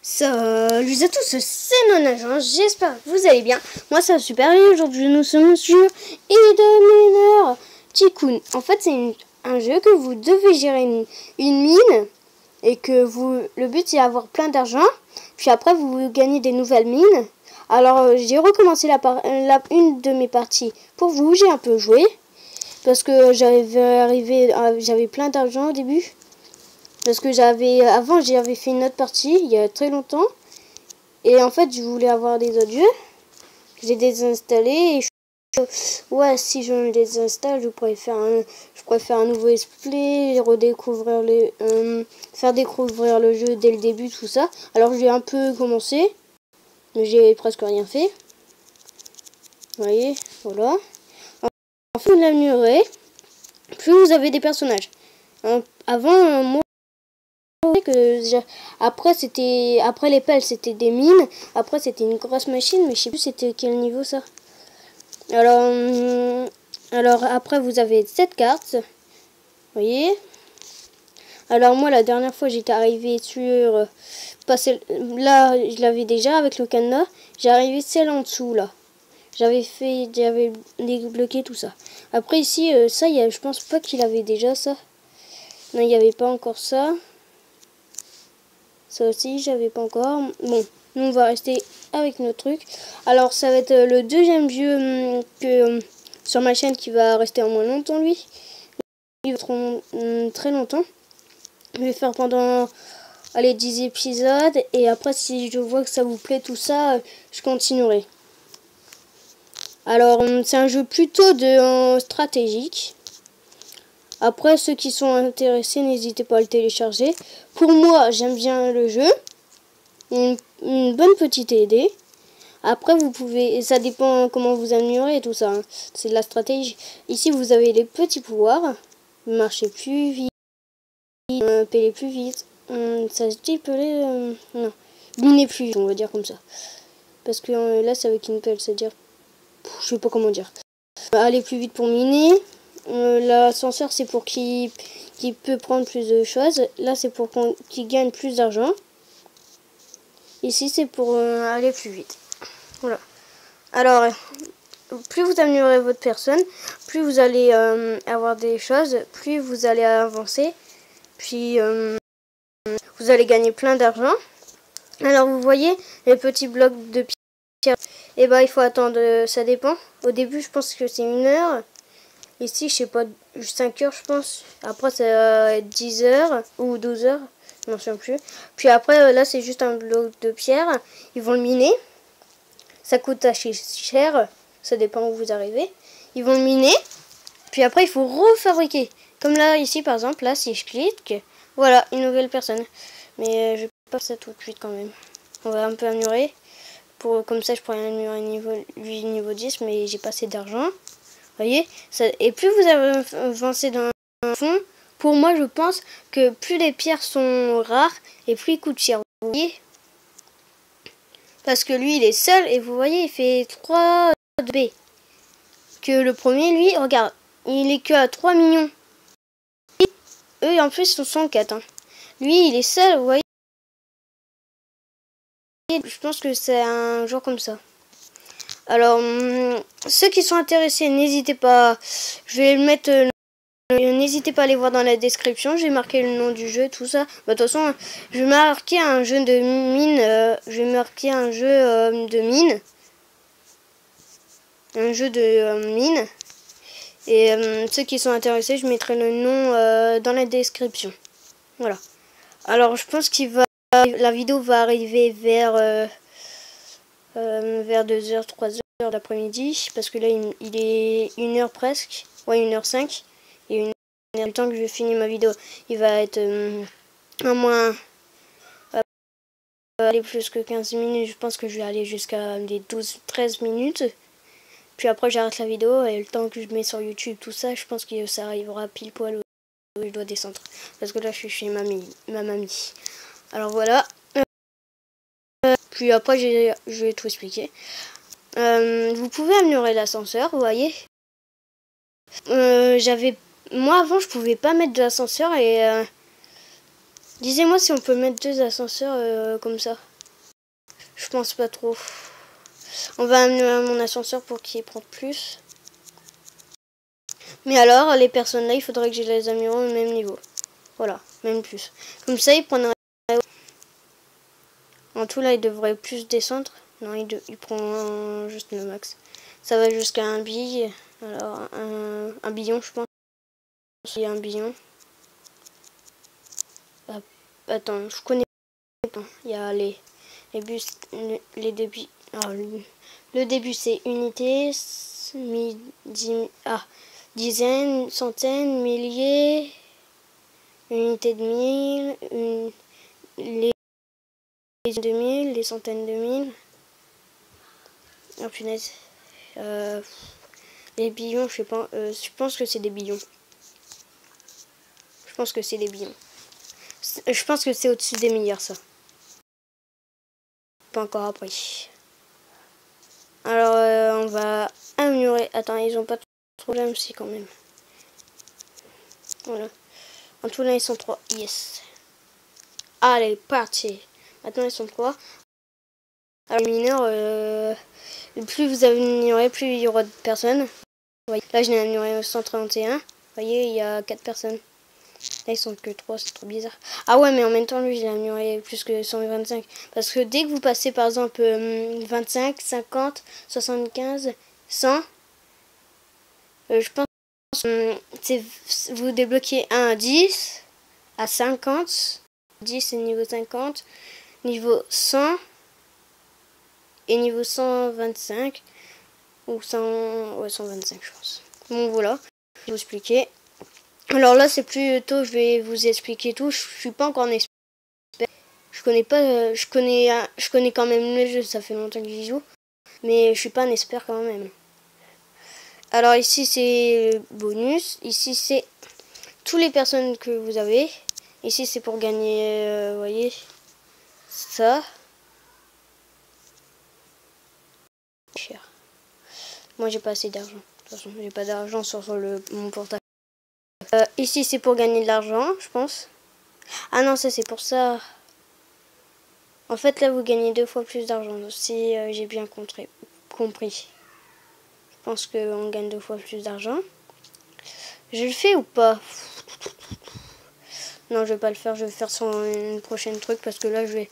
Salut à tous, c'est Nonagent, j'espère que vous allez bien. Moi ça va super bien, aujourd'hui nous sommes sur Edemener Tycoon. En fait c'est un jeu que vous devez gérer une mine et que le but c'est d'avoir plein d'argent. Puis après vous gagnez des nouvelles mines. Alors j'ai recommencé une de mes parties pour vous, j'ai un peu joué. Parce que j'avais plein d'argent au début. Parce que avant j'avais fait une autre partie il y a très longtemps. Et en fait je voulais avoir des autres jeux. J'ai désinstallé et ouais, si je me désinstalle, je pourrais faire un nouveau display, redécouvrir faire découvrir le jeu dès le début, tout ça. Alors j'ai un peu commencé, mais j'ai presque rien fait. Vous voyez, voilà. En fait, vous l'améliorer, plus vous avez des personnages. Avant, moi, après les pelles c'était des mines, après c'était une grosse machine, mais je sais plus c'était quel niveau ça. Alors après vous avez cette carte, vous voyez. Alors moi la dernière fois j'étais arrivé sur là je l'avais déjà avec le cadenas, j'ai arrivé celle en dessous là. J'avais débloqué tout ça. Après ici ça je pense pas qu'il avait déjà ça. Non, il n'y avait pas encore ça. Ça aussi, j'avais pas encore. Bon, nous on va rester avec notre truc. Alors, ça va être le deuxième jeu sur ma chaîne qui va rester en moins longtemps, lui. Il va être très longtemps. Je vais faire pendant 10 épisodes. Et après, si je vois que ça vous plaît, tout ça, je continuerai. Alors, c'est un jeu plutôt stratégique. Après, ceux qui sont intéressés, n'hésitez pas à le télécharger. Pour moi, j'aime bien le jeu. Une bonne petite idée. Après, ça dépend comment vous améliorez et tout ça. Hein. C'est de la stratégie. Ici, vous avez les petits pouvoirs. Marcher plus vite. Peler plus vite. Ça se dit peler... non. Miner plus vite, on va dire comme ça. Parce que là, c'est avec une pelle, c'est-à-dire... Je sais pas comment dire. Aller plus vite pour miner. L'ascenseur, c'est pour qu'il peut prendre plus de choses. Là, c'est pour qu'il gagne plus d'argent. Ici, c'est pour aller plus vite. Voilà. Alors, plus vous améliorez votre personne, plus vous allez avoir des choses, plus vous allez avancer. Puis, vous allez gagner plein d'argent. Alors, vous voyez, les petits blocs de pierre. Et il faut attendre, ça dépend. Au début, je pense que c'est 1 heure. Ici, je sais pas, 5 heures, je pense. Après, ça va être 10 heures ou 12 heures. Je m'en souviens plus. Puis après, là, c'est juste un bloc de pierre. Ils vont le miner. Ça coûte assez cher. Ça dépend où vous arrivez. Ils vont le miner. Puis après, il faut refabriquer. Comme là, ici, par exemple, là, si je clique, voilà, une nouvelle personne. Mais je vais pas faire ça tout de suite quand même. On va un peu améliorer. Comme ça, je pourrais améliorer niveau 10, mais j'ai pas assez d'argent. Vous voyez ça, et plus vous avancez dans le fond, pour moi, je pense que plus les pierres sont rares et plus ils coûtent cher. Vous voyez? Parce que lui, il est seul et vous voyez, il fait 3 B. Que le premier, lui, regarde, il est que à 3 millions. Et eux, en plus, ils sont 4. Hein. Lui, il est seul, vous voyez? Je pense que c'est un genre comme ça. Alors, ceux qui sont intéressés, n'hésitez pas. Je vais le mettre. N'hésitez pas à aller voir dans la description. J'ai marqué le nom du jeu, tout ça. De toute façon, je vais marquer un jeu de mine. Je vais marquer un jeu de mine. Un jeu de mine. Et ceux qui sont intéressés, je mettrai le nom dans la description. Voilà. Alors, je pense la vidéo va arriver vers 2h, 3h d'après-midi. Parce que là, il est 1h presque. Ouais, 1h05. Et le temps que je vais finir ma vidéo, il va être à moins aller plus que 15 minutes. Je pense que je vais aller jusqu'à les 12-13 minutes. Puis après, j'arrête la vidéo et le temps que je mets sur YouTube, tout ça, je pense que ça arrivera pile poil où je dois descendre. Parce que là, je suis chez ma mamie. Alors voilà. Puis après, je vais tout expliquer. Vous pouvez améliorer l'ascenseur, vous voyez. Moi avant je pouvais pas mettre de l'ascenseur et disez-moi si on peut mettre 2 ascenseurs comme ça. pense pas trop. On va amener mon ascenseur pour qu'il prenne plus. Mais alors, les personnes là, il faudrait que je les amène au même niveau. Voilà, même plus. Comme ça, ils prennent... En tout, là, il devrait plus descendre. Non, il prend juste le max. Ça va jusqu'à un billet. Alors, un billion, je pense. Il y a un billion. Ah, attends, je connais pas. Il y a les bus, les débuts. Ah, le début, c'est unité, dizaines, centaines, milliers, unité de mille, les de mille, les centaines de mille. Oh punaise. Les billions, je sais pas. Je pense que c'est des billions. Je pense que c'est des billions. Je pense que c'est au-dessus des milliards, ça. Pas encore appris. Alors, on va améliorer. Attends, ils ont pas de problème, si quand même. Voilà. En tout, là, ils sont 3. Yes. Allez, parti. Maintenant, ils sont 3. Alors, les mineurs, plus vous améliorez, plus il y aura de personnes. Là, je l'ai amélioré 131. Vous voyez, il y a 4 personnes. Là, ils sont que 3, c'est trop bizarre. Ah ouais, mais en même temps, lui, je l'ai amélioré plus que 125. Parce que dès que vous passez, par exemple, 25, 50, 75, 100, je pense que vous débloquez 1 à 10, à 50. 10, c'est niveau 50. Niveau 100 et niveau 125. Ou 100, ouais, 125, je pense. Bon, voilà. Je vais vous expliquer. Alors là, c'est plutôt, je vais vous expliquer tout. Je suis pas encore un expert. Je connais pas, je connais quand même le jeu. Ça fait longtemps que j'y joue, mais je suis pas un expert quand même. Alors ici c'est bonus. Ici c'est toutes les personnes que vous avez. Ici c'est pour gagner, vous voyez, ça. Cher. Moi j'ai pas assez d'argent. De toute façon, j'ai pas d'argent sur mon portable. Ici c'est pour gagner de l'argent, je pense. Ah non, ça c'est pour ça. En fait là vous gagnez 2 fois plus d'argent, si j'ai bien compris. Je pense qu'on gagne 2 fois plus d'argent. Je le fais ou pas? Non, je vais pas le faire. Je vais faire sur une prochaine truc parce que là je vais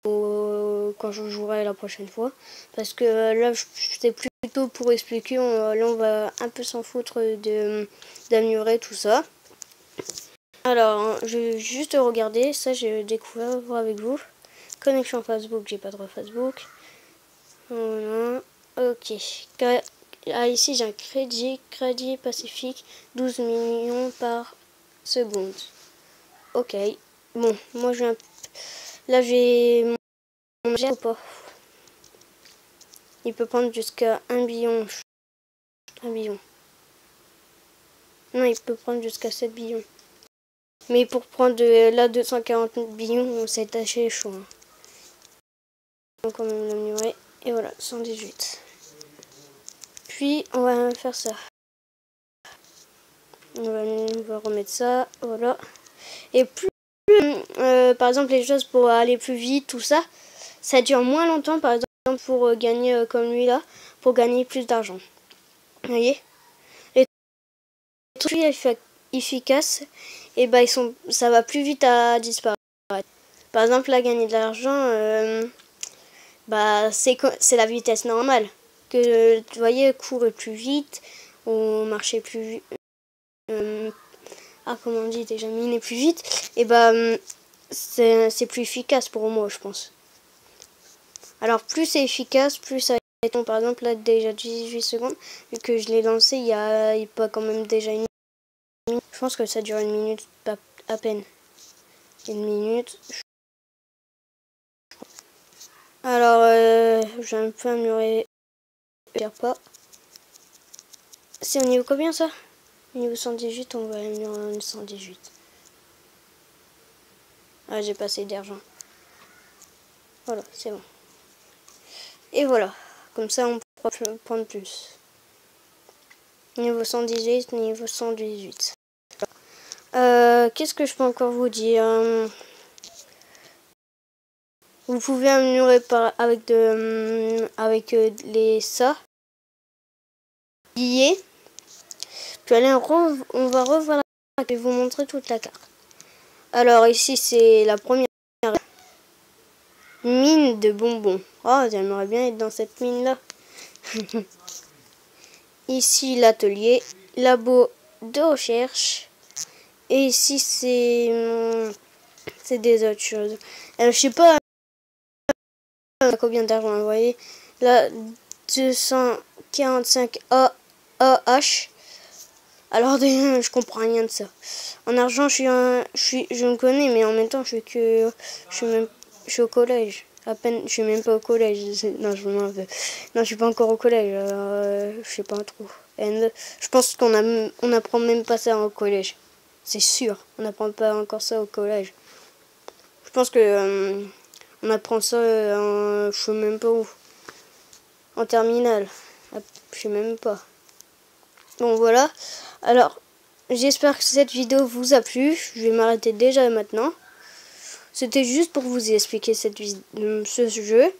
quand je jouerai la prochaine fois. Parce que là c'est plutôt pour expliquer. Là on va un peu s'en foutre d'améliorer tout ça. Alors je vais juste regarder. Ça j'ai découvert avec vous. Connexion Facebook. J'ai pas droit à Facebook. Voilà. Ok. Ah, ici j'ai un crédit Pacifique 12 millions par seconde. Ok. Bon, moi je là j'ai mon jet ou pas. Il peut prendre jusqu'à 1 billion. 1 billion. Non, il peut prendre jusqu'à 7 billions. Mais pour prendre là 240 billions, c'est assez chaud. Hein. Donc on va l'améliorer. Et voilà, 118. Puis on va faire ça. On va remettre ça. Voilà. Et plus par exemple les choses pour aller plus vite, tout ça, ça dure moins longtemps. Par exemple pour gagner comme lui là, pour gagner plus d'argent. Vous voyez, les trucs efficaces, et bah ça va plus vite à disparaître. Par exemple là, gagner de l'argent, bah c'est la vitesse normale. Que tu voyez, courir plus vite, ou marcher plus vite. Comment on dit déjà, miner plus vite. Et bah c'est plus efficace pour moi, je pense. Alors plus c'est efficace, plus ça va. Par exemple là déjà 18 secondes, vu que je l'ai lancé il y a pas quand même déjà une minute. Je pense que ça dure une minute à peine. Une minute. Alors j'ai un peu amélioré. Pas. C'est au niveau combien ça? Au niveau 118, on va améliorer en 118. Ah, j'ai pas assez d'argent. Voilà, c'est bon. Et voilà, comme ça on pourra prendre plus. Niveau 118, niveau 118. Qu'est-ce que je peux encore vous dire? Vous pouvez améliorer avec les ça. Puis allez, on va revoir la carte et vous montrer toute la carte. Alors ici c'est la première mine de bonbons. Oh, j'aimerais bien être dans cette mine là. Ici l'atelier, labo de recherche. Et ici c'est des autres choses. Je sais pas combien d'argent, vous voyez. Là 245 AH. Alors je comprends rien de ça. En argent je me connais, mais en même temps je suis au collège. À peine, je suis même pas au collège. Non, non, je suis pas encore au collège. Je sais pas trop. Je pense on apprend même pas ça au collège. C'est sûr, on n'apprend pas encore ça au collège. Je pense que on apprend ça je sais même pas où. En terminale. Je sais même pas. Bon voilà. Alors, j'espère que cette vidéo vous a plu. Je vais m'arrêter déjà maintenant. C'était juste pour vous expliquer ce jeu.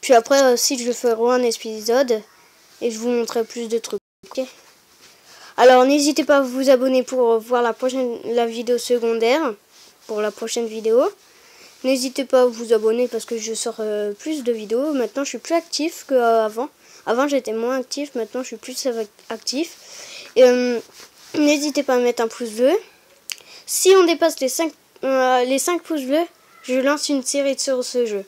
Puis après aussi je ferai un épisode et je vous montrerai plus de trucs. Okay. Alors n'hésitez pas à vous abonner pour voir la vidéo secondaire pour la prochaine vidéo. N'hésitez pas à vous abonner parce que je sors plus de vidéos. Maintenant je suis plus actif qu'avant. Avant j'étais moins actif, maintenant je suis plus actif. Et n'hésitez pas à mettre un pouce bleu. Si on dépasse les 5 pouces bleus, je lance une série sur ce jeu.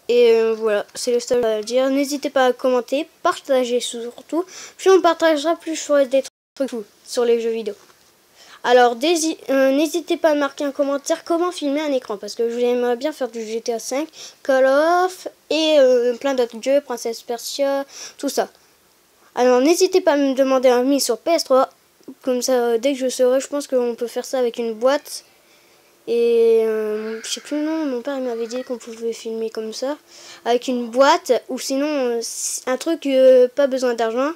Et voilà, c'est le seul à dire. N'hésitez pas à commenter, partager surtout. Puis on partagera plus sur des trucs sur les jeux vidéo. Alors n'hésitez pas à marquer un commentaire comment filmer un écran. Parce que j'aimerais bien faire du GTA 5, Call of et plein d'autres jeux, Princesse Persia, tout ça. Alors n'hésitez pas à me demander un mi sur PS3. Comme ça, dès que je saurai, je pense qu'on peut faire ça avec une boîte. Et je sais plus le nom, mon père il m'avait dit qu'on pouvait filmer comme ça. Avec une boîte ou sinon un truc pas besoin d'argent.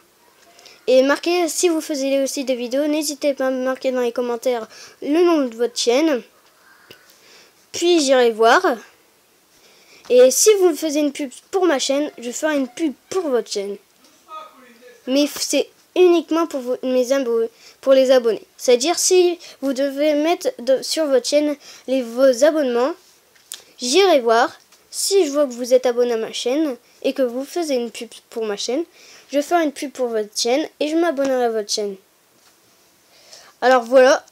Et marquez, si vous faisiez aussi des vidéos, n'hésitez pas à me marquer dans les commentaires le nom de votre chaîne. Puis j'irai voir. Et si vous faisiez une pub pour ma chaîne, je ferai une pub pour votre chaîne. Mais c'est uniquement pour pour les abonnés. C'est-à-dire si vous devez mettre sur votre chaîne vos abonnements, j'irai voir. Si je vois que vous êtes abonné à ma chaîne et que vous faisiez une pub pour ma chaîne, je ferai une pub pour votre chaîne et je m'abonnerai à votre chaîne. Alors voilà,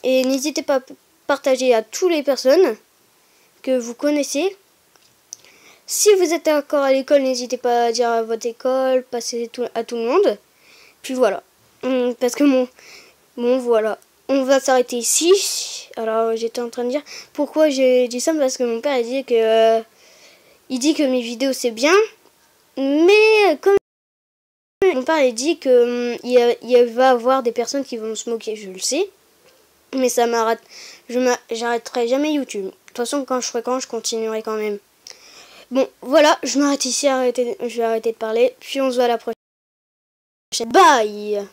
et n'hésitez pas à partager à toutes les personnes que vous connaissez. Si vous êtes encore à l'école, n'hésitez pas à dire à votre école, passer à tout le monde. Puis voilà. Parce que bon voilà. On va s'arrêter ici. Alors j'étais en train de dire pourquoi j'ai dit ça, parce que mon père il dit que mes vidéos c'est bien. Mais comme mon père il dit que il va avoir des personnes qui vont se moquer, je le sais. Mais ça m'arrête. J'arrêterai jamais YouTube. De toute façon quand je continuerai quand même. Bon, voilà, je m'arrête ici, je vais arrêter de parler, puis on se voit à la prochaine. Bye!